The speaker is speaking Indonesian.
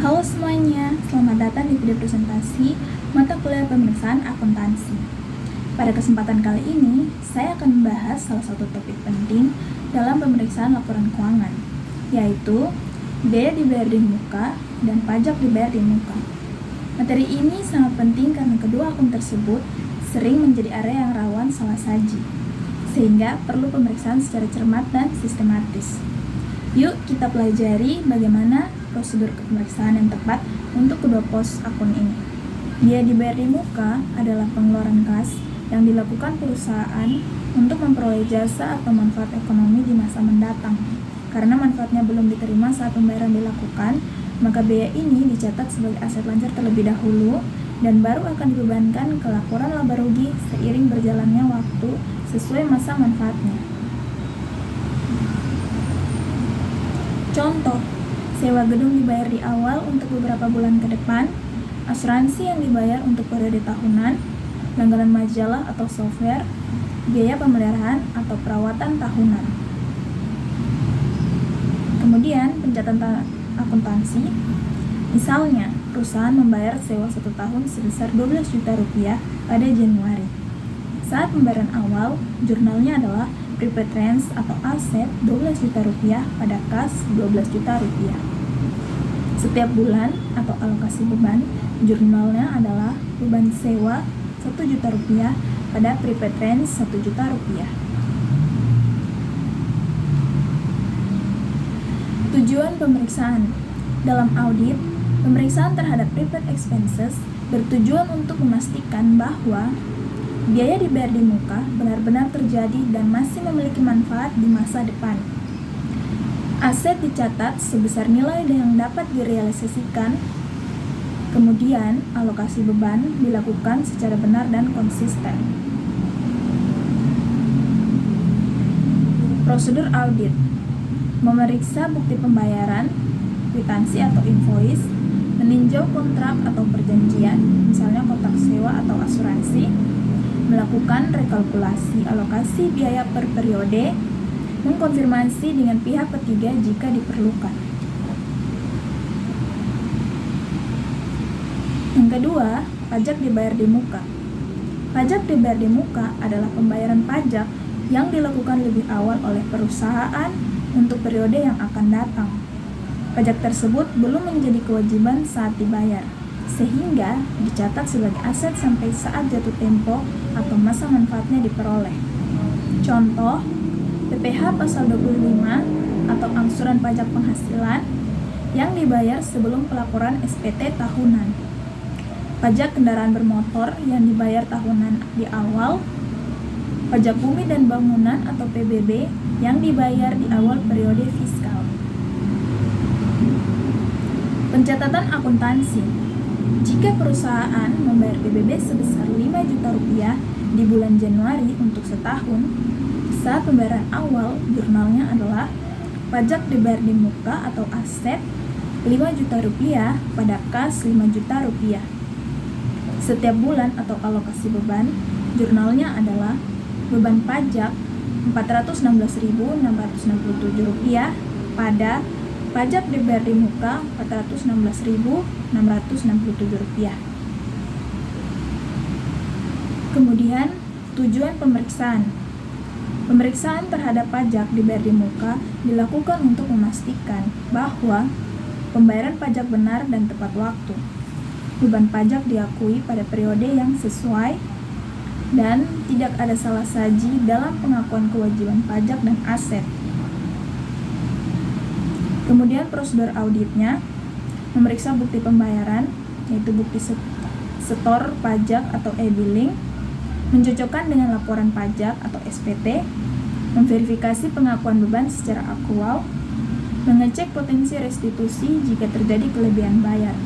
Halo semuanya, selamat datang di video presentasi mata kuliah pemeriksaan akuntansi. Pada kesempatan kali ini, saya akan membahas salah satu topik penting dalam pemeriksaan laporan keuangan, yaitu biaya dibayar di muka dan pajak dibayar di muka. Materi ini sangat penting karena kedua akun tersebut sering menjadi area yang rawan salah saji, sehingga perlu pemeriksaan secara cermat dan sistematis. Yuk kita pelajari bagaimana prosedur pemeriksaan yang tepat untuk kedua pos akun ini. Biaya dibayar di muka adalah pengeluaran kas yang dilakukan perusahaan untuk memperoleh jasa atau manfaat ekonomi di masa mendatang. Karena manfaatnya belum diterima saat pembayaran dilakukan, maka biaya ini dicatat sebagai aset lancar terlebih dahulu dan baru akan dibebankan ke laporan laba rugi seiring berjalannya waktu sesuai masa manfaatnya. Contoh, sewa gedung dibayar di awal untuk beberapa bulan ke depan, asuransi yang dibayar untuk periode tahunan, langganan majalah atau software, biaya pemeliharaan atau perawatan tahunan. Kemudian, pencatatan akuntansi, misalnya perusahaan membayar sewa 1 tahun sebesar 12 juta rupiah pada Januari. Saat pembayaran awal, jurnalnya adalah prepaid rents atau aset 12 juta rupiah pada kas 12 juta rupiah. Setiap bulan atau alokasi beban, jurnalnya adalah beban sewa 1 juta rupiah pada prepaid rents 1 juta rupiah. Tujuan pemeriksaan dalam audit, pemeriksaan terhadap prepaid expenses bertujuan untuk memastikan bahwa biaya dibayar di muka benar-benar terjadi dan masih memiliki manfaat di masa depan. Aset dicatat sebesar nilai yang dapat direalisasikan. Kemudian, alokasi beban dilakukan secara benar dan konsisten. Prosedur audit: memeriksa bukti pembayaran, kwitansi atau invoice, meninjau kontrak atau perjanjian, misalnya kontrak sewa atau asuransi, melakukan rekalkulasi alokasi biaya per periode, mengkonfirmasi dengan pihak ketiga jika diperlukan. Yang kedua, pajak dibayar di muka. Pajak dibayar di muka adalah pembayaran pajak yang dilakukan lebih awal oleh perusahaan untuk periode yang akan datang. Pajak tersebut belum menjadi kewajiban saat dibayar, sehingga dicatat sebagai aset sampai saat jatuh tempo atau masa manfaatnya diperoleh. Contoh, PPh pasal 25 atau angsuran pajak penghasilan yang dibayar sebelum pelaporan SPT tahunan. Pajak kendaraan bermotor yang dibayar tahunan di awal. Pajak bumi dan bangunan atau PBB yang dibayar di awal periode fiskal. Pencatatan akuntansi: jika perusahaan membayar PBB sebesar 5 juta rupiah di bulan Januari untuk setahun, saat pembayaran awal, jurnalnya adalah pajak dibayar di muka atau aset 5 juta rupiah pada kas 5 juta rupiah. Setiap bulan atau alokasi beban, jurnalnya adalah beban pajak 416.667 rupiah pada pajak dibayar di muka 416.667 rupiah. Kemudian, tujuan pemeriksaan. Pemeriksaan terhadap pajak dibayar di muka dilakukan untuk memastikan bahwa pembayaran pajak benar dan tepat waktu. Beban pajak diakui pada periode yang sesuai dan tidak ada salah saji dalam pengakuan kewajiban pajak dan aset. Kemudian prosedur auditnya, memeriksa bukti pembayaran, yaitu bukti setor pajak atau e-billing, mencocokkan dengan laporan pajak atau SPT, memverifikasi pengakuan beban secara aktual, mengecek potensi restitusi jika terjadi kelebihan bayar.